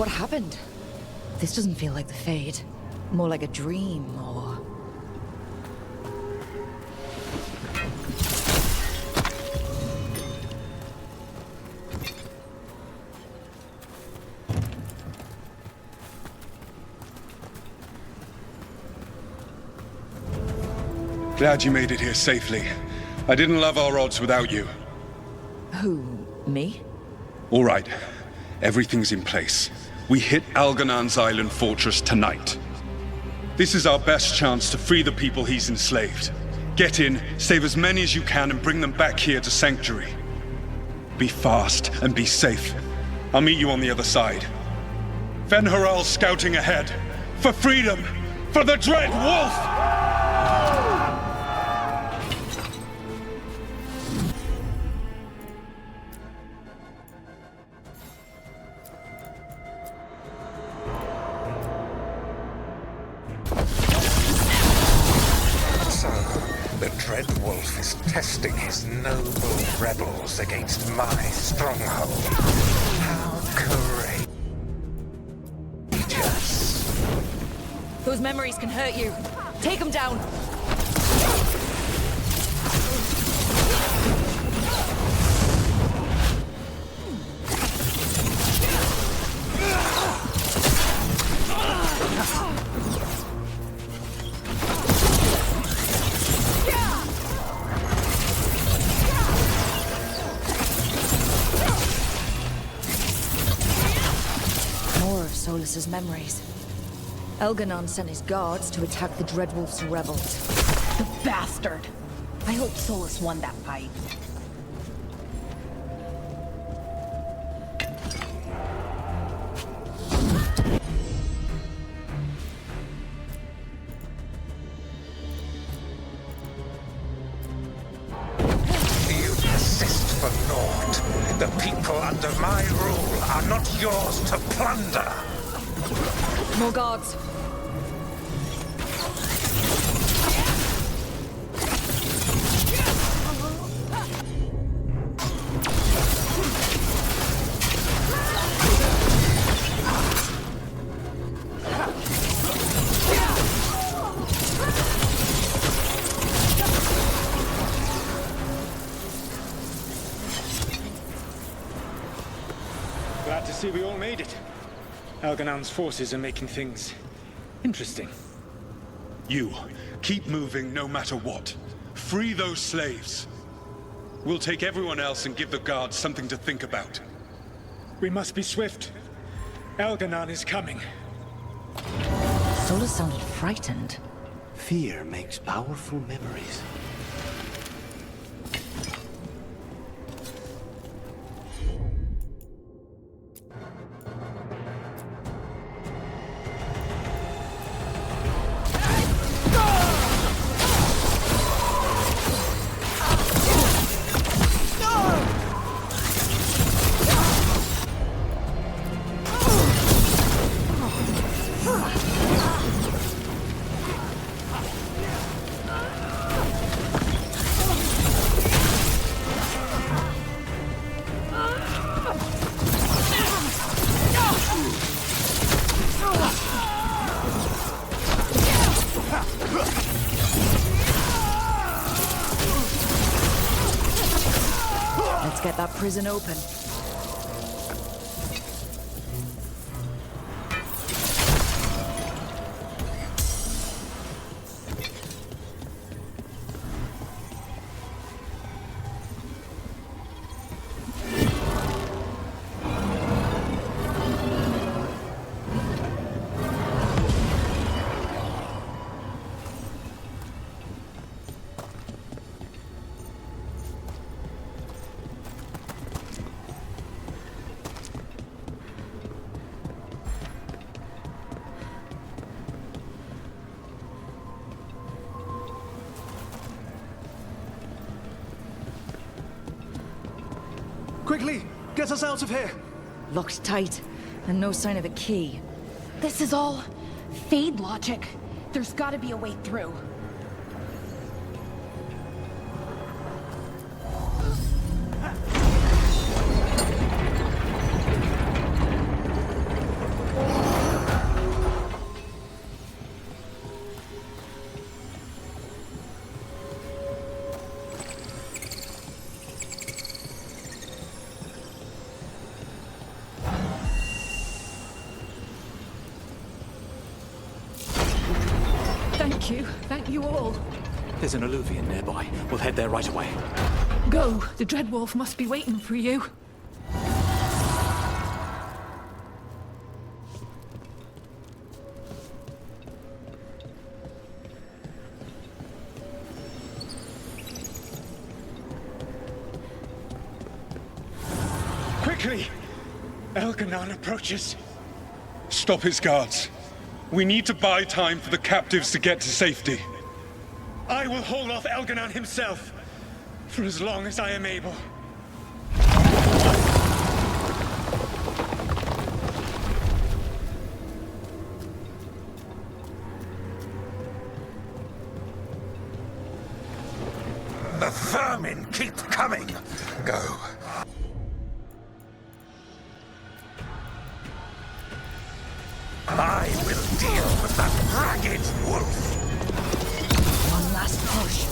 What happened? This doesn't feel like the Fade. More like a dream, or... Glad you made it here safely. I didn't love our odds without you. Who? Me? All right. Everything's in place. We hit Algernon's island fortress tonight. This is our best chance to free the people he's enslaved. Get in, save as many as you can, and bring them back here to Sanctuary. Be fast and be safe. I'll meet you on the other side. Fen-Haral scouting ahead. For freedom! For the Dread Wolf! Testing his noble rebels against my stronghold. How courageous. Those memories can hurt you. Take them down. Solas' memories. Elganon sent his guards to attack the Dreadwolf's rebels. The bastard! I hope Solas won that fight. You persist for naught. The people under my rule are not yours to plunder. More guards. Glad to see we all made it. Algernon's forces are making things interesting. You, keep moving no matter what. Free those slaves. We'll take everyone else and give the guards something to think about. We must be swift. Algernon is coming. Solas sounded frightened. Fear makes powerful memories. Let's get that prison open. Quickly! Get us out of here! Locked tight, and no sign of a key. This is all Fade logic. There's gotta be a way through. Thank you. Thank you all. There's an alluvion nearby. We'll head there right away. Go. The Dreadwolf must be waiting for you. Quickly! Elganon approaches. Stop his guards. We need to buy time for the captives to get to safety. I will hold off Elganon himself, for as long as I am able. The vermin keep coming. Go. I will deal with that ragged wolf. One last push.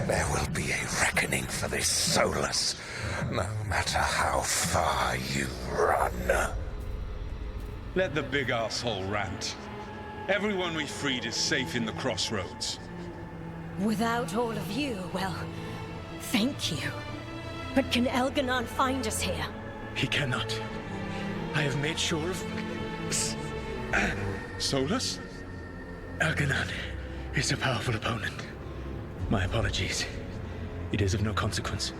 There will be a reckoning for this Solas, no matter how far you run. Let the big asshole rant. Everyone we freed is safe in the crossroads. Without all of you, well, thank you. But can Elganon find us here? He cannot. I have made sure of... Solas? Elganon is a powerful opponent. My apologies. It is of no consequence.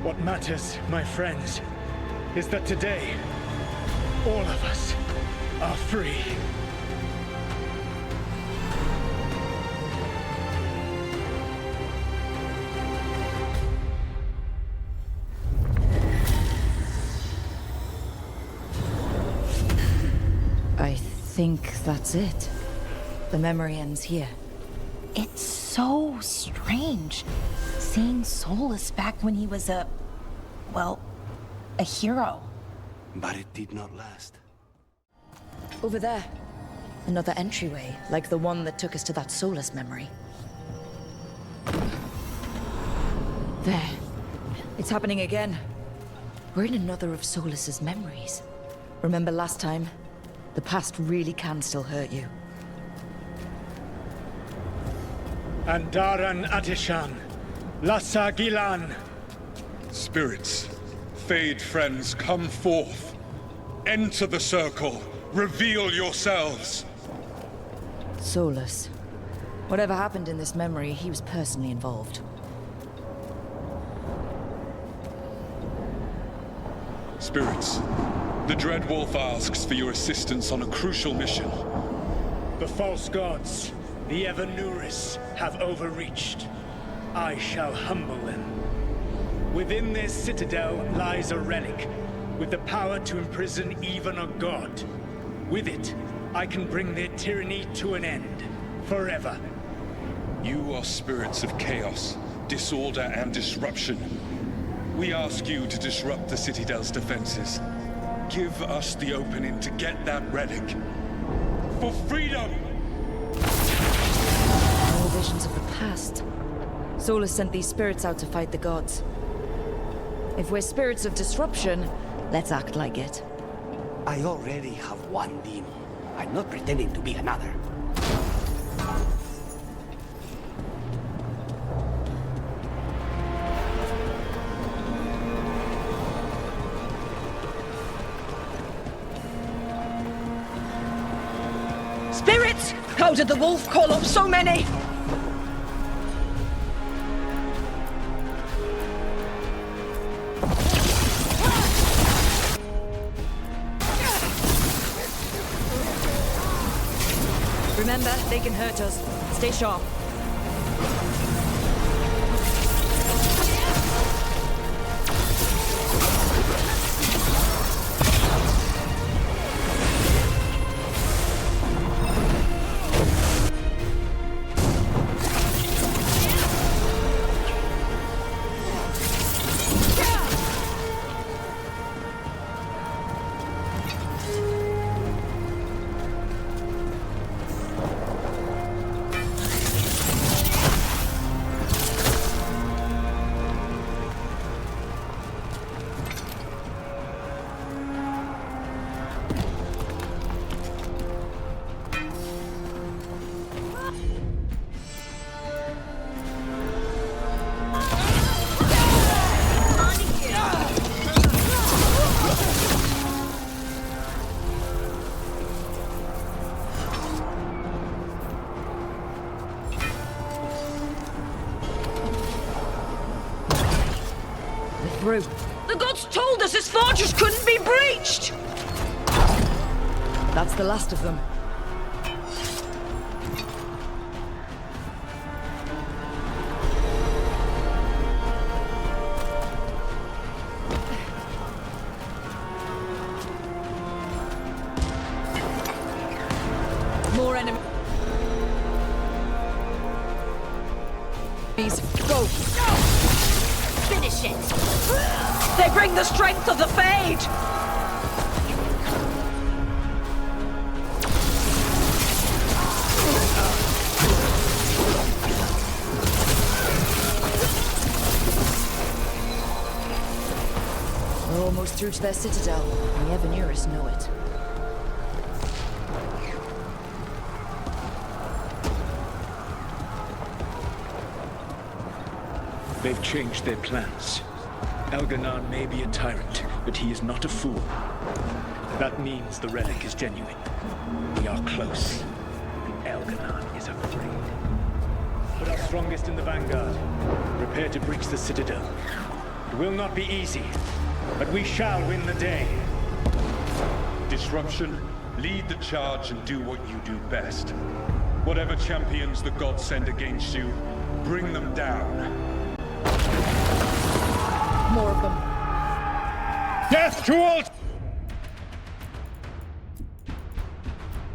What matters, my friends, is that today, all of us are free. I think that's it. The memory ends here. It's so strange. Seeing Solas back when he was a hero. But it did not last. Over there. Another entryway, like the one that took us to that Solas memory. There. It's happening again. We're in another of Solas's memories. Remember last time? The past really can still hurt you. Andaran Atishan, Lassa Gilan. Spirits, Fade friends, come forth. Enter the circle. Reveal yourselves. Solas. Whatever happened in this memory, he was personally involved. Spirits, the Dreadwolf asks for your assistance on a crucial mission. The false gods, the Evanuris, have overreached. I shall humble them. Within their citadel lies a relic, with the power to imprison even a god. With it, I can bring their tyranny to an end, forever. You are spirits of chaos, disorder, and disruption. We ask you to disrupt the Citadel's defenses. Give us the opening to get that relic. For freedom! More visions of the past. Solas sent these spirits out to fight the gods. If we're spirits of disruption, let's act like it. I already have one demon. I'm not pretending to be another. Spirits! How did the wolf call up so many? Remember, they can hurt us. Stay sharp. Through. The gods told us this fortress couldn't be breached! That's the last of them. More enemies. Go! Finish it! They bring the strength of the Fade! We're almost through to their citadel, and the Evanurus know it. They've changed their plans. Elganon may be a tyrant, but he is not a fool. That means the relic is genuine. We are close, and Elganon is afraid. Put our strongest in the vanguard. Prepare to breach the citadel. It will not be easy, but we shall win the day. Disruption, lead the charge and do what you do best. Whatever champions the gods send against you, bring them down. More of them. Death to all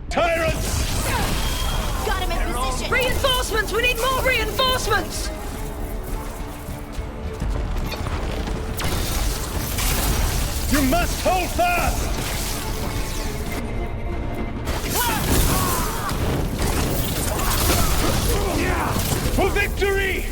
tyrants! Got him in position! Reinforcements! We need more reinforcements! You must hold fast! For victory!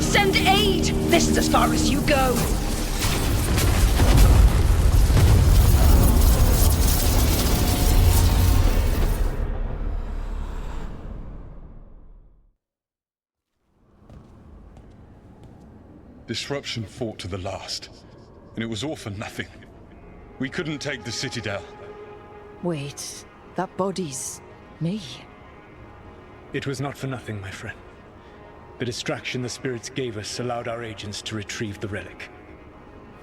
Send aid! This is as far as you go! Disruption fought to the last, and it was all for nothing. We couldn't take the Citadel. Wait, that body's me. It was not for nothing, my friend. The distraction the spirits gave us allowed our agents to retrieve the relic.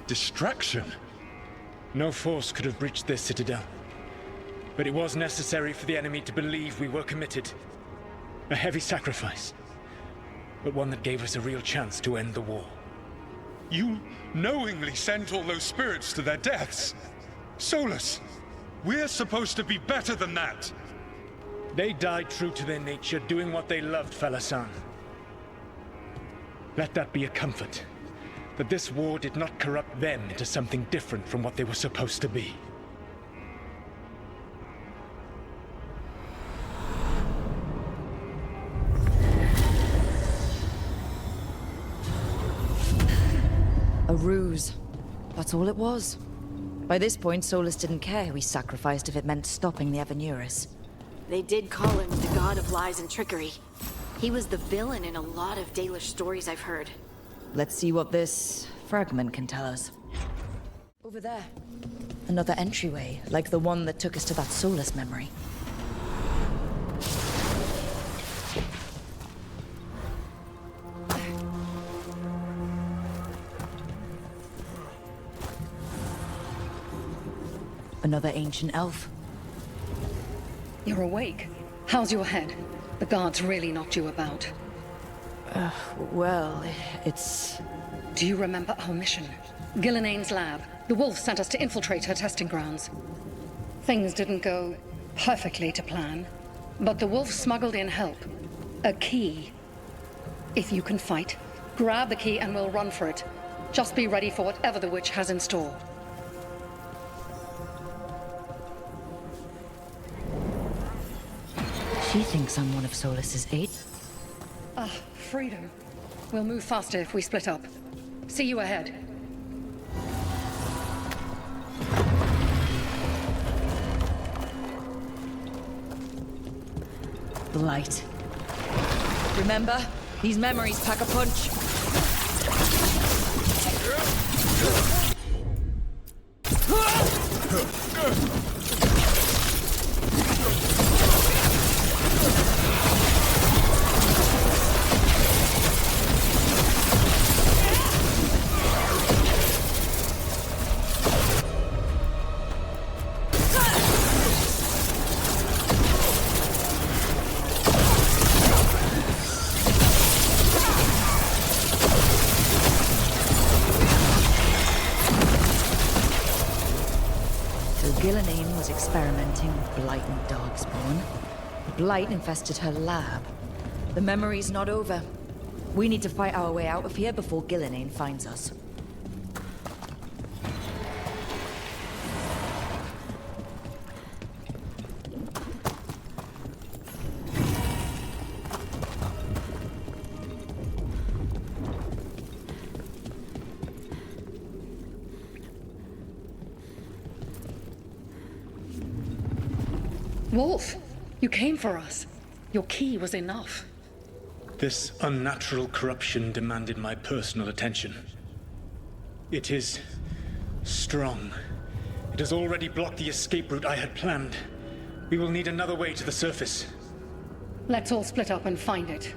Distraction? No force could have breached this Citadel. But it was necessary for the enemy to believe we were committed. A heavy sacrifice, but one that gave us a real chance to end the war. You knowingly sent all those spirits to their deaths. Solas, we're supposed to be better than that. They died true to their nature, doing what they loved, Falasan. Let that be a comfort, that this war did not corrupt them into something different from what they were supposed to be. A ruse. That's all it was. By this point, Solas didn't care who he sacrificed if it meant stopping the Evanurus. They did call him the god of lies and trickery. He was the villain in a lot of Dalish stories I've heard. Let's see what this fragment can tell us. Over there. Another entryway, like the one that took us to that Solas memory. Another ancient elf. You're awake. How's your head? The guards really knocked you about. Well, it's... Do you remember our mission? Gillenane's lab. The wolf sent us to infiltrate her testing grounds. Things didn't go perfectly to plan, but the wolf smuggled in help. A key. If you can fight, grab the key and we'll run for it. Just be ready for whatever the witch has in store. She thinks I'm one of Solas's 8. Freedom. We'll move faster if we split up. See you ahead. Blight. Remember? These memories pack a punch. Gillenane was experimenting with Blight and Darkspawn. Blight infested her lab. The memory's not over. We need to fight our way out of here before Gillenane finds us. Wolf, you came for us. Your key was enough. This unnatural corruption demanded my personal attention. It is strong. It has already blocked the escape route I had planned. We will need another way to the surface. Let's all split up and find it.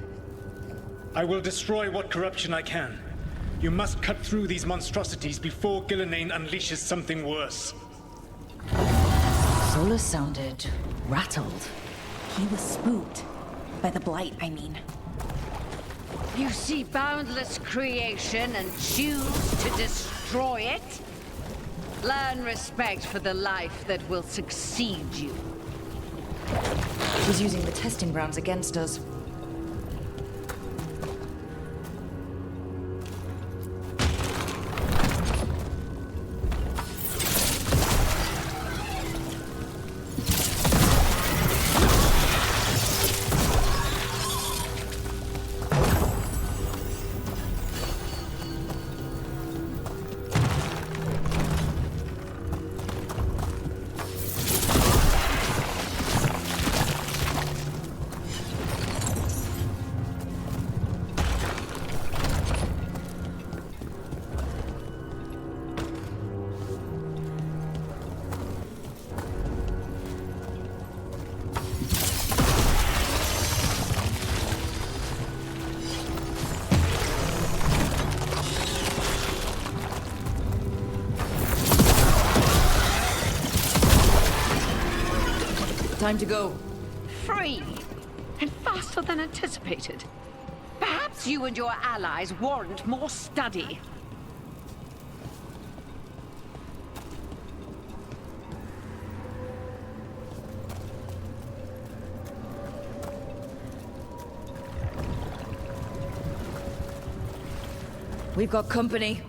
I will destroy what corruption I can. You must cut through these monstrosities before Gillenane unleashes something worse. Solas sounded rattled. He was spooked. By the Blight, I mean. You see boundless creation and choose to destroy it? Learn respect for the life that will succeed you. She's using the testing grounds against us. Time to go. Free, and faster than anticipated. Perhaps you and your allies warrant more study. We've got company.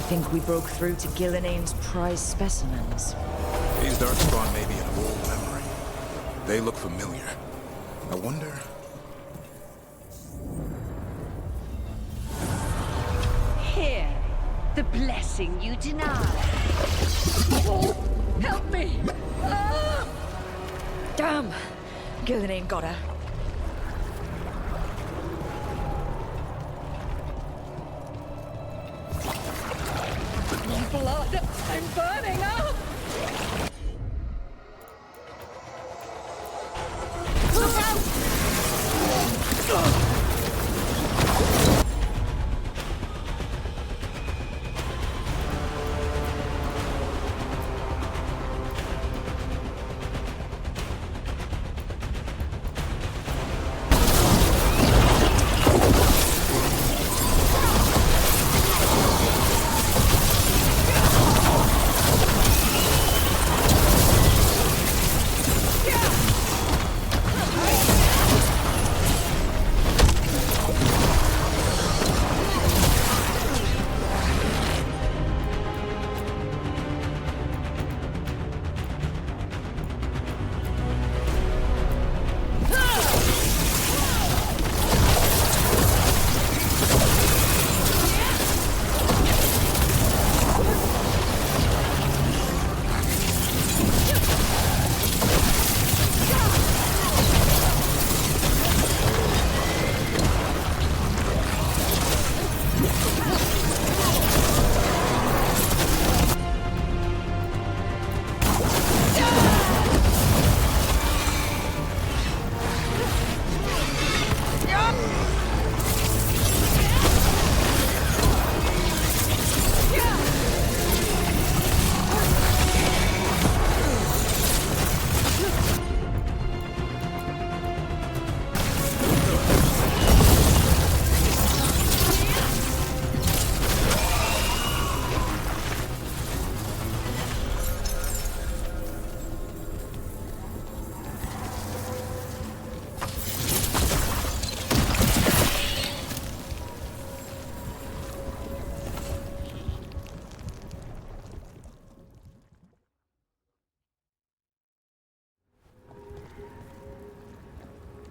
Think we broke through to Gillenane's prize specimens. These darkspawn may be an old memory. They look familiar. I wonder... Here, the blessing you deny. Oh, help me! Ah! Damn! Gillenane got her. Blood! I'm burning up! Look out!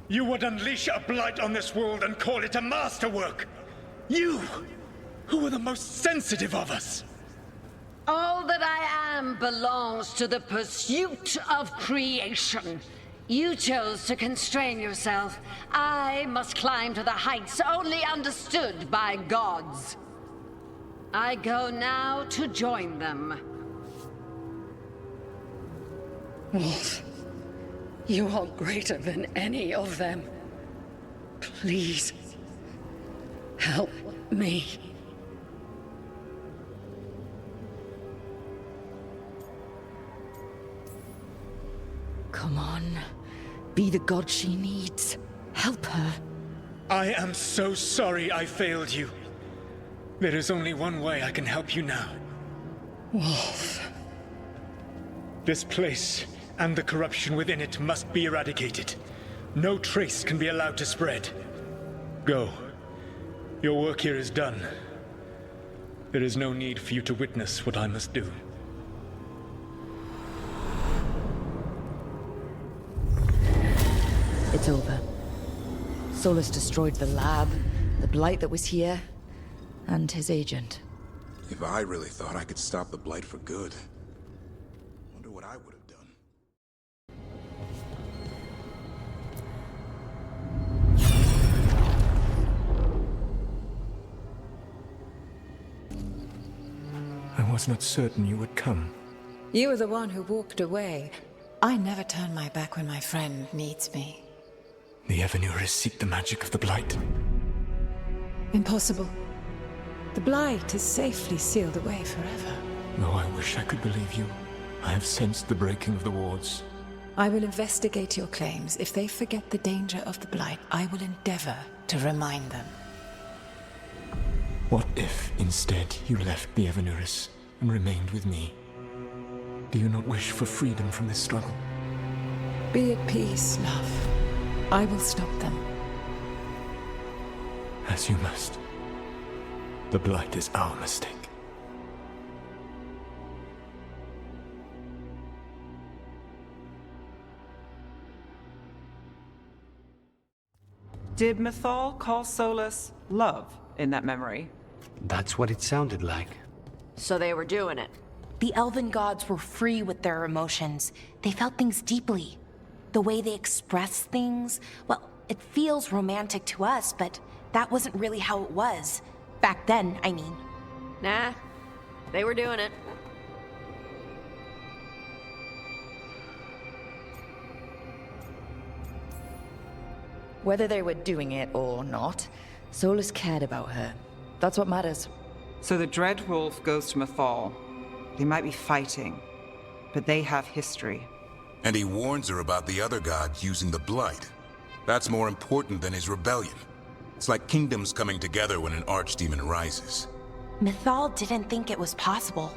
You would unleash a blight on this world and call it a masterwork! You, who were the most sensitive of us! All that I am belongs to the pursuit of creation. You chose to constrain yourself. I must climb to the heights only understood by gods. I go now to join them. Wolf, you are greater than any of them. Please, help me. Come on. Be the god she needs. Help her. I am so sorry I failed you. There is only one way I can help you now. Wolf. This place and the corruption within it must be eradicated. No trace can be allowed to spread. Go. Your work here is done. There is no need for you to witness what I must do. It's over. Solas destroyed the lab, the Blight that was here, and his agent. If I really thought I could stop the Blight for good, wonder what I would have done. I was not certain you would come. You were the one who walked away. I never turn my back when my friend needs me. The Evanurus seek the magic of the Blight. Impossible. The Blight is safely sealed away forever. Though I wish I could believe you. I have sensed the breaking of the wards. I will investigate your claims. If they forget the danger of the Blight, I will endeavor to remind them. What if, instead, you left the Evanurus and remained with me? Do you not wish for freedom from this struggle? Be at peace, love. I will stop them. As you must. The Blight is our mistake. Did Mythal call Solas love in that memory? That's what it sounded like. So they were doing it. The elven gods were free with their emotions. They felt things deeply. The way they expressed things, well, it feels romantic to us, but that wasn't really how it was. Back then, I mean. Nah, they were doing it. Whether they were doing it or not, Solas cared about her. That's what matters. So the Dread Wolf goes to Mythal. They might be fighting, but they have history. And he warns her about the other gods using the Blight. That's more important than his rebellion. It's like kingdoms coming together when an archdemon rises. Mythal didn't think it was possible.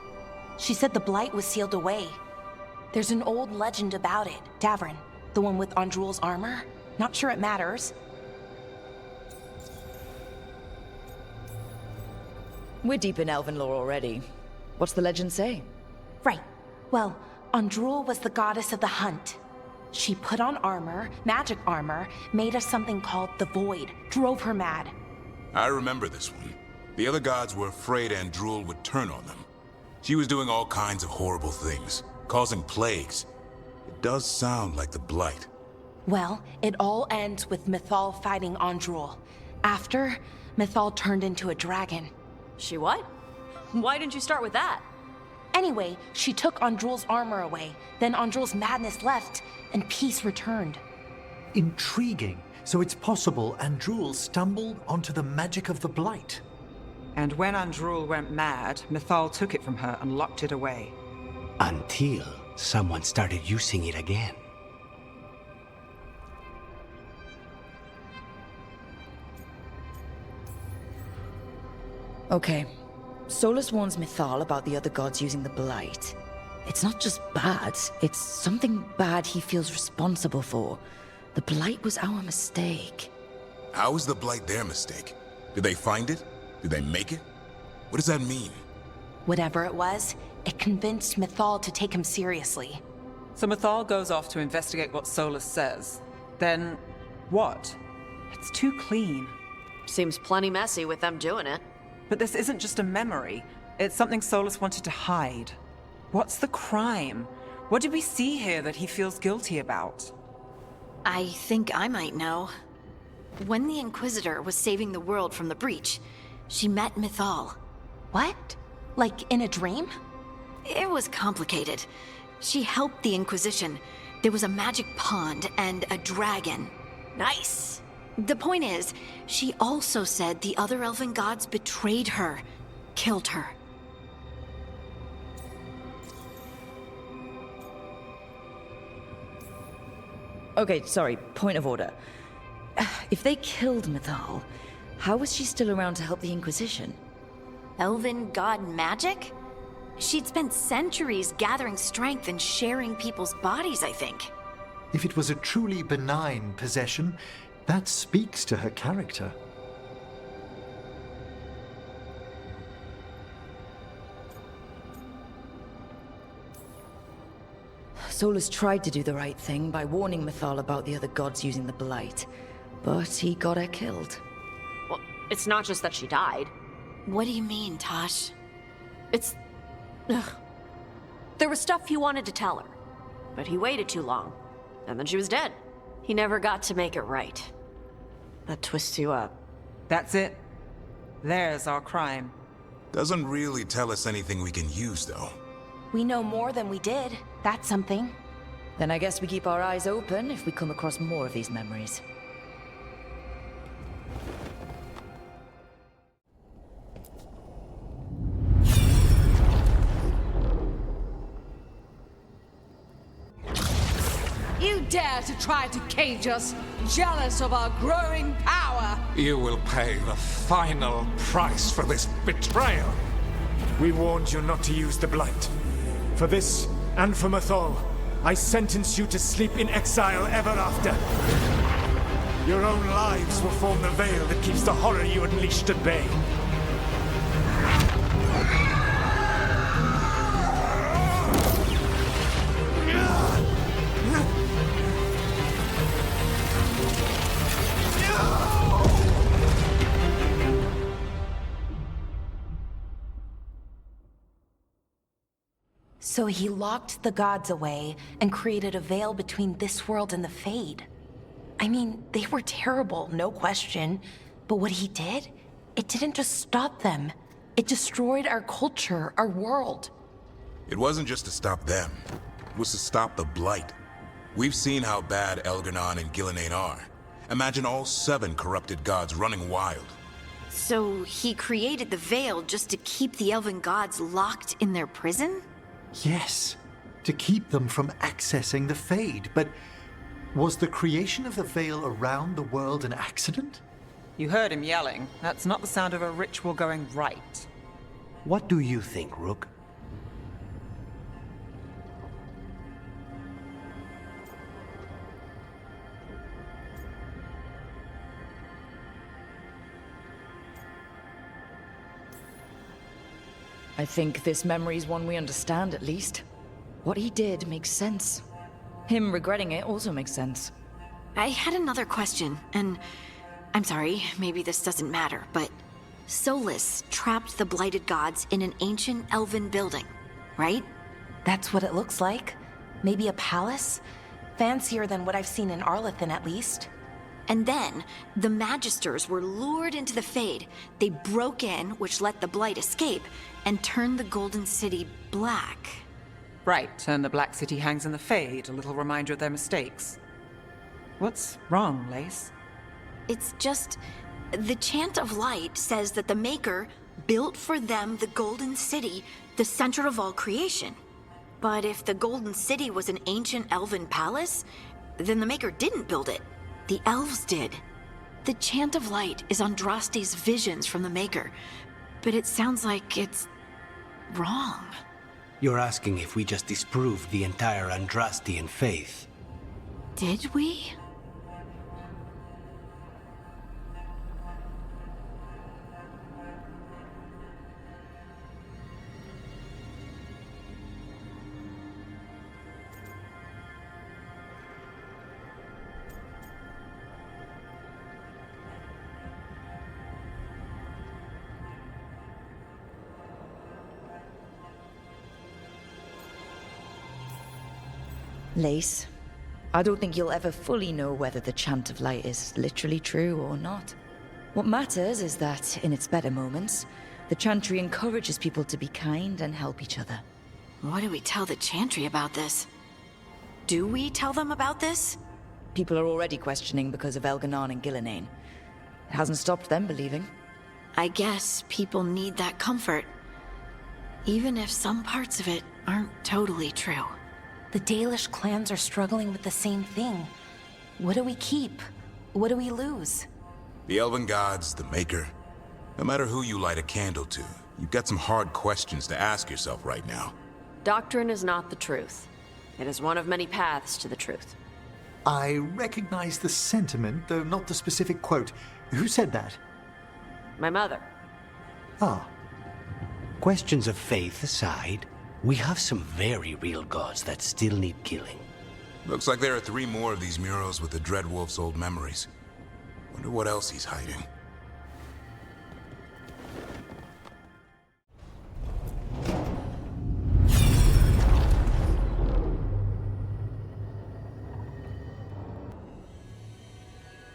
She said the Blight was sealed away. There's an old legend about it. Davrin, the one with Andrul's armor. Not sure it matters. We're deep in elven lore already. What's the legend say? Right. Well, Andrul was the goddess of the hunt. She put on armor, magic armor, made of something called the Void, drove her mad. I remember this one. The other gods were afraid Andrul would turn on them. She was doing all kinds of horrible things, causing plagues. It does sound like the Blight. Well, it all ends with Mythal fighting Andrul. After, Mythal turned into a dragon. She what? Why didn't you start with that? Anyway, she took Andrul's armor away. Then Andrul's madness left, and peace returned. Intriguing. So it's possible Andrul stumbled onto the magic of the Blight. And when Andrul went mad, Mythal took it from her and locked it away. Until someone started using it again. Okay. Solas warns Mythal about the other gods using the Blight. It's not just bad, it's something bad he feels responsible for. The Blight was our mistake. How is the Blight their mistake? Did they find it? Did they make it? What does that mean? Whatever it was, it convinced Mythal to take him seriously. So Mythal goes off to investigate what Solas says. Then, what? It's too clean. Seems plenty messy with them doing it. But this isn't just a memory. It's something Solas wanted to hide. What's the crime? What did we see here that he feels guilty about? I think I might know. When the Inquisitor was saving the world from the breach, she met Mythal. What? Like in a dream? It was complicated. She helped the Inquisition. There was a magic pond and a dragon. Nice! The point is, she also said the other elven gods betrayed her, killed her. Okay, sorry, point of order. If they killed Mythal, how was she still around to help the Inquisition? Elven god magic? She'd spent centuries gathering strength and sharing people's bodies, I think. If it was a truly benign possession, that speaks to her character. Solas tried to do the right thing by warning Mythal about the other gods using the Blight, but he got her killed. Well, it's not just that she died. What do you mean, Tosh? It's... Ugh. There was stuff he wanted to tell her, but he waited too long, and then she was dead. He never got to make it right. That twists you up. That's it. There's our crime. Doesn't really tell us anything we can use, though. We know more than we did. That's something. Then I guess we keep our eyes open if we come across more of these memories. You dare to try to cage us, jealous of our growing power! You will pay the final price for this betrayal. We warned you not to use the Blight. For this, and for Mythal, I sentence you to sleep in exile ever after. Your own lives will form the veil that keeps the horror you unleashed at bay. So he locked the gods away and created a veil between this world and the Fade. I mean, they were terrible, no question. But what he did, it didn't just stop them. It destroyed our culture, our world. It wasn't just to stop them. It was to stop the Blight. We've seen how bad Elganon and Gillenane are. Imagine all 7 corrupted gods running wild. So he created the Veil just to keep the elven gods locked in their prison? Yes, to keep them from accessing the Fade. But was the creation of the Veil around the world an accident? You heard him yelling. That's not the sound of a ritual going right. What do you think, Rook? I think this memory's one we understand, at least. What he did makes sense. Him regretting it also makes sense. I had another question, and I'm sorry, maybe this doesn't matter, but Solas trapped the blighted gods in an ancient elven building, right? That's what it looks like. Maybe a palace? Fancier than what I've seen in Arlethan, at least. And then, the Magisters were lured into the Fade. They broke in, which let the Blight escape, and turned the Golden City black. Right, and the Black City hangs in the Fade, a little reminder of their mistakes. What's wrong, Lace? It's just... the Chant of Light says that the Maker built for them the Golden City, the center of all creation. But if the Golden City was an ancient elven palace, then the Maker didn't build it. The elves did. The Chant of Light is Andraste's visions from the Maker, but it sounds like it's wrong. You're asking if we just disproved the entire Andrastian faith. Did we? Lace, I don't think you'll ever fully know whether the Chant of Light is literally true or not. What matters is that, in its better moments, the Chantry encourages people to be kind and help each other. What do we tell the Chantry about this? Do we tell them about this? People are already questioning because of Elganon and Gillenane. It hasn't stopped them believing. I guess people need that comfort, even if some parts of it aren't totally true. The Dalish clans are struggling with the same thing. What do we keep? What do we lose? The elven gods, the Maker. No matter who you light a candle to, You've got some hard questions to ask yourself right now. Doctrine is not the truth. It is one of many paths to the truth. I recognize the sentiment, though not the specific quote. Who said that? My mother. Ah. Questions of faith aside, we have some very real gods that still need killing. Looks like there are 3 more of these murals with the Dreadwolf's old memories. Wonder what else he's hiding.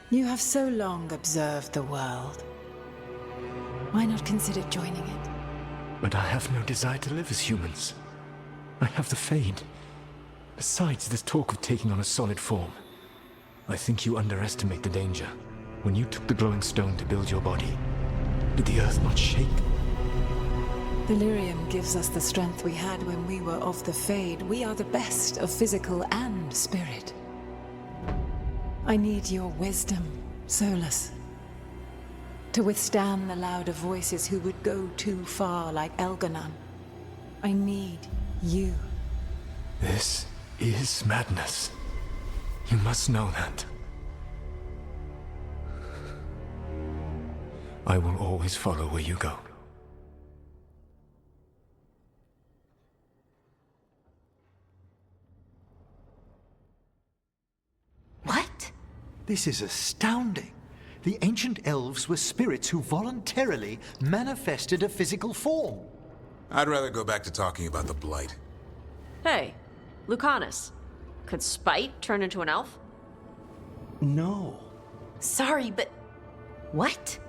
You have so long observed the world. Why not consider joining it? But I have no desire to live as humans. I have the Fade. Besides, this talk of taking on a solid form. I think you underestimate the danger. When you took the glowing stone to build your body, did the earth not shake? Delirium gives us the strength we had when we were of the Fade. We are the best of physical and spirit. I need your wisdom, Solas. To withstand the louder voices who would go too far like Elganon. I need you. This is madness. You must know that. I will always follow where you go. What? This is astounding. The ancient elves were spirits who voluntarily manifested a physical form. I'd rather go back to talking about the Blight. Hey, Lucanus. Could Spite turn into an elf? No. Sorry, but... what?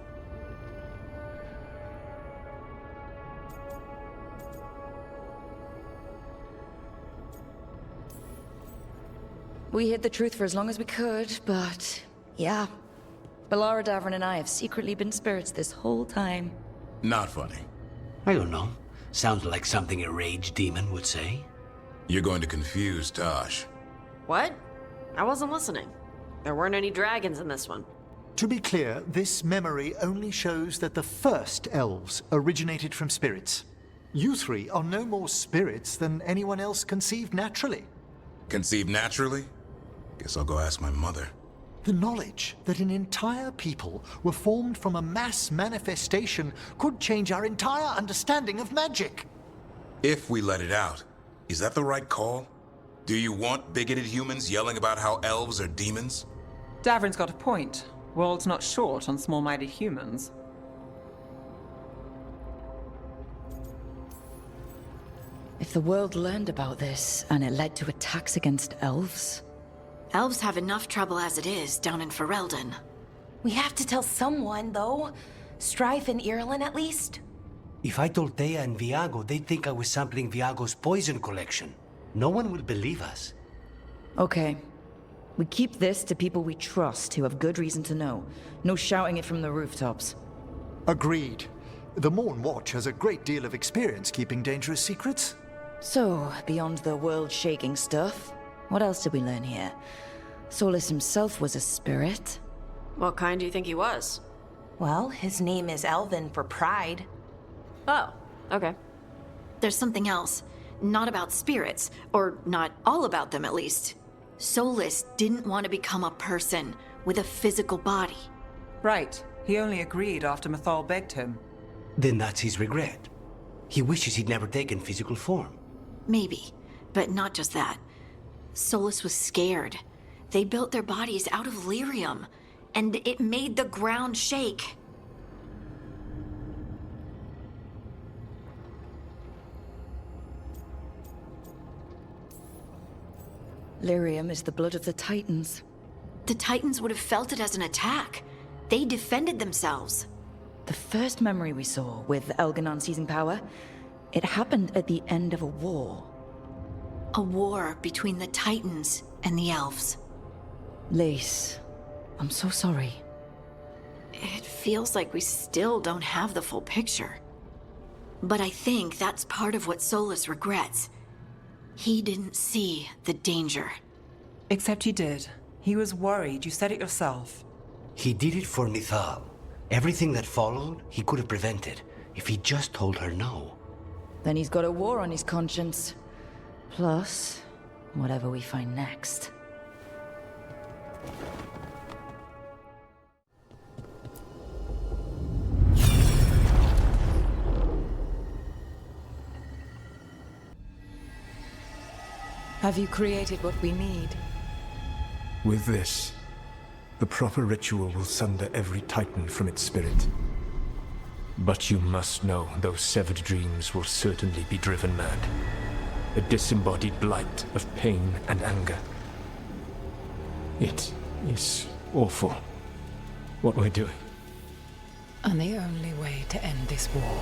We hid the truth for as long as we could, but... yeah. Balara Davrin and I have secretly been spirits this whole time. Not funny. I don't know. Sounds like something a rage demon would say. You're going to confuse Tosh. What? I wasn't listening. There weren't any dragons in this one. To be clear, this memory only shows that the first elves originated from spirits. You 3 are no more spirits than anyone else conceived naturally. Conceived naturally? Guess I'll go ask my mother. The knowledge that an entire people were formed from a mass manifestation could change our entire understanding of magic. If we let it out, is that the right call? Do you want bigoted humans yelling about how elves are demons? Davrin's got a point. World's not short on small-minded humans. If the world learned about this, and it led to attacks against elves... Elves have enough trouble as it is down in Ferelden. We have to tell someone, though. Strife and Irulan, at least. If I told Thea and Viago, they'd think I was sampling Viago's poison collection. No one will believe us. Okay. We keep this to people we trust who have good reason to know. No shouting it from the rooftops. Agreed. The Morn Watch has a great deal of experience keeping dangerous secrets. So, beyond the world-shaking stuff, what else did we learn here? Solas himself was a spirit. What kind do you think he was? Well, his name is Elven for pride. Oh, okay. There's something else. Not about spirits, or not all about them at least. Solas didn't want to become a person with a physical body. Right. He only agreed after Mythal begged him. Then that's his regret. He wishes he'd never taken physical form. Maybe, but not just that. Solas was scared. They built their bodies out of lyrium, and it made the ground shake. Lyrium is the blood of the Titans. The Titans would have felt it as an attack. They defended themselves. The first memory we saw, with Elganon seizing power, it happened at the end of a war. A war between the Titans and the Elves. Lace, I'm so sorry. It feels like we still don't have the full picture. But I think that's part of what Solas regrets. He didn't see the danger. Except he did. He was worried, you said it yourself. He did it for Mythal. Everything that followed, he could have prevented. If he just told her no. Then he's got a war on his conscience. Plus, whatever we find next. Have you created what we need? With this, the proper ritual will sunder every Titan from its spirit. But you must know those severed dreams will certainly be driven mad. A disembodied blight of pain and anger. It is awful what we're doing. And the only way to end this war.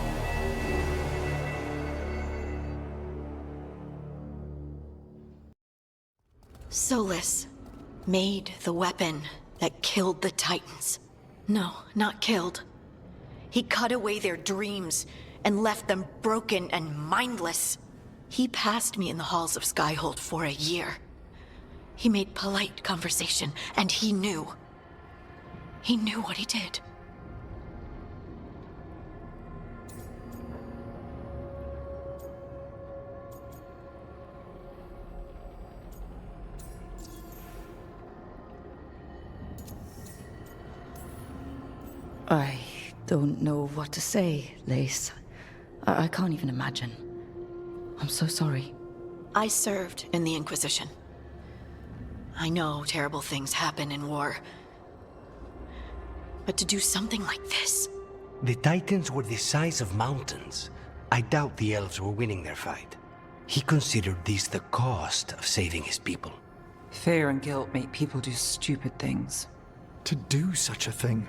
Solas made the weapon that killed the Titans. No, not killed. He cut away their dreams and left them broken and mindless. He passed me in the halls of Skyhold for a year. He made polite conversation, and he knew. He knew what he did. I don't know what to say, Lace. I can't even imagine. I'm so sorry. I served in the Inquisition. I know terrible things happen in war. But to do something like this... The Titans were the size of mountains. I doubt the elves were winning their fight. He considered this the cost of saving his people. Fear and guilt make people do stupid things. To do such a thing.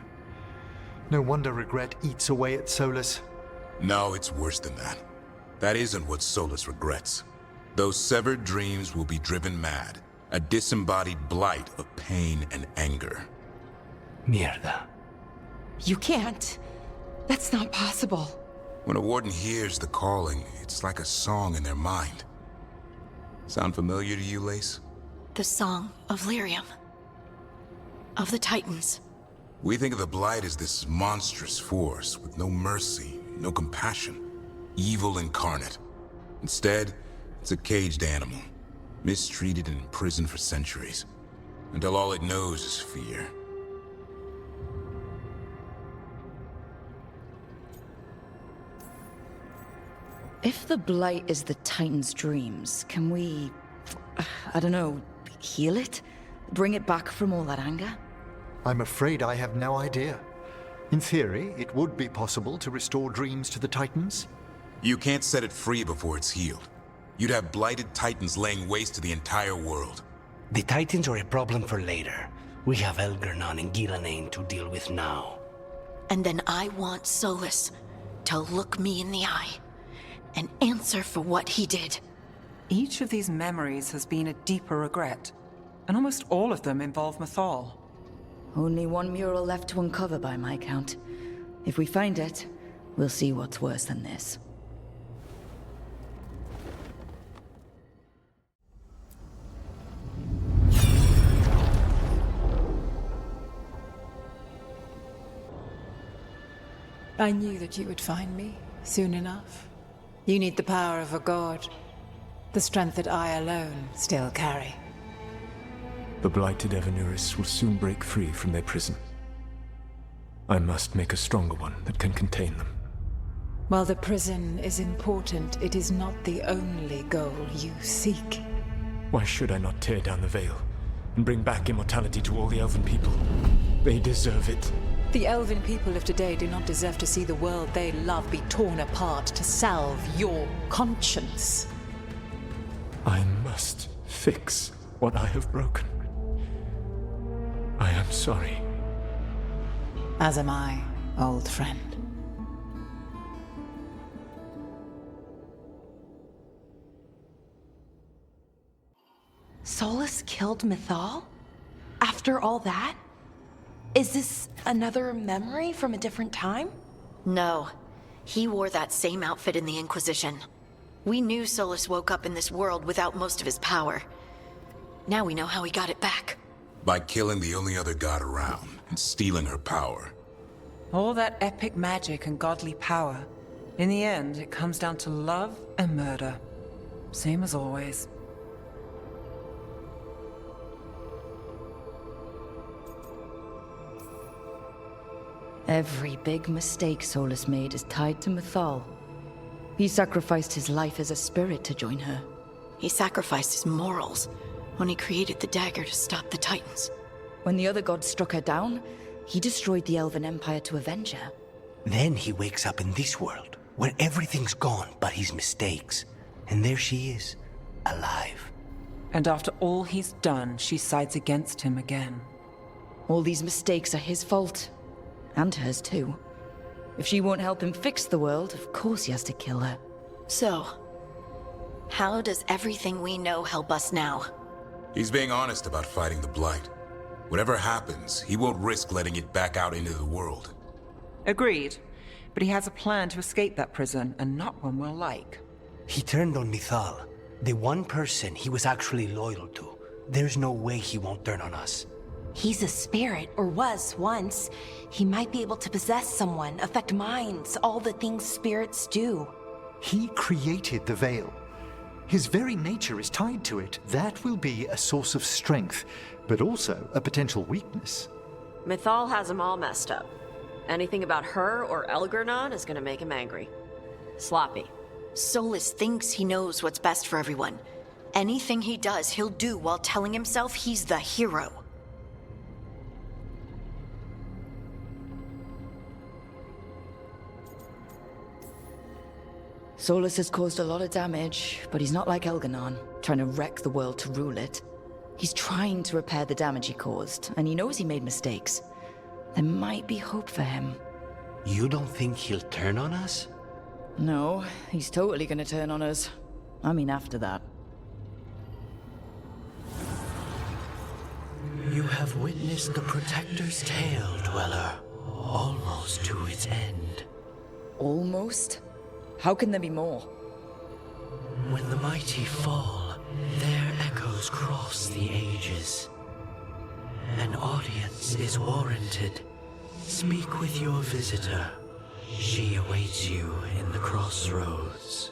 No wonder regret eats away at Solas. No, it's worse than that. That isn't what Solas regrets. Those severed dreams will be driven mad. A disembodied blight of pain and anger. Mierda. You can't. That's not possible. When a warden hears the calling, it's like a song in their mind. Sound familiar to you, Lace? The Song of Lyrium. Of the Titans. We think of the Blight as this monstrous force with no mercy, no compassion. Evil incarnate. Instead, it's a caged animal. Mistreated and imprisoned for centuries. Until all it knows is fear. If the Blight is the Titan's dreams, can we... I don't know, heal it? Bring it back from all that anger? I'm afraid I have no idea. In theory, it would be possible to restore dreams to the Titans. You can't set it free before it's healed. You'd have blighted Titans laying waste to the entire world. The Titans are a problem for later. We have Elgernon and Gillenane to deal with now. And then I want Solas to look me in the eye and answer for what he did. Each of these memories has been a deeper regret, and almost all of them involve Mythal. Only one mural left to uncover by my count. If we find it, we'll see what's worse than this. I knew that you would find me soon enough. You need the power of a god. The strength that I alone still carry. The blighted Evanuris will soon break free from their prison. I must make a stronger one that can contain them. While the prison is important, it is not the only goal you seek. Why should I not tear down the veil and bring back immortality to all the Elven people? They deserve it. The Elven people of today do not deserve to see the world they love be torn apart to salve your conscience. I must fix what I have broken. I am sorry. As am I, old friend. Solas killed Mythal? After all that? Is this another memory from a different time? No. He wore that same outfit in the Inquisition. We knew Solas woke up in this world without most of his power. Now we know how he got it back. By killing the only other god around and stealing her power. All that epic magic and godly power. In the end, it comes down to love and murder. Same as always. Every big mistake Solas made is tied to Mythal. He sacrificed his life as a spirit to join her. He sacrificed his morals when he created the dagger to stop the Titans. When the other gods struck her down, he destroyed the Elven Empire to avenge her. Then he wakes up in this world, where everything's gone but his mistakes. And there she is, alive. And after all he's done, she sides against him again. All these mistakes are his fault. And hers too. If she won't help him fix the world, of course he has to kill her. So, how does everything we know help us now? He's being honest about fighting the Blight. Whatever happens, he won't risk letting it back out into the world. Agreed. But he has a plan to escape that prison, and not one we'll like. He turned on Mythal, the one person he was actually loyal to. There's no way he won't turn on us. He's a spirit, or was once. He might be able to possess someone, affect minds, all the things spirits do. He created the Veil. His very nature is tied to it. That will be a source of strength, but also a potential weakness. Mythal has him all messed up. Anything about her or Elgar'nan is gonna make him angry. Sloppy. Solas thinks he knows what's best for everyone. Anything he does, he'll do while telling himself he's the hero. Solas has caused a lot of damage, but he's not like Elgar'nan, trying to wreck the world to rule it. He's trying to repair the damage he caused, and he knows he made mistakes. There might be hope for him. You don't think he'll turn on us? No, he's totally gonna turn on us. I mean, after that. You have witnessed the Protector's tale, Dweller, almost to its end. Almost? How can there be more? When the mighty fall, their echoes cross the ages. An audience is warranted. Speak with your visitor. She awaits you in the crossroads.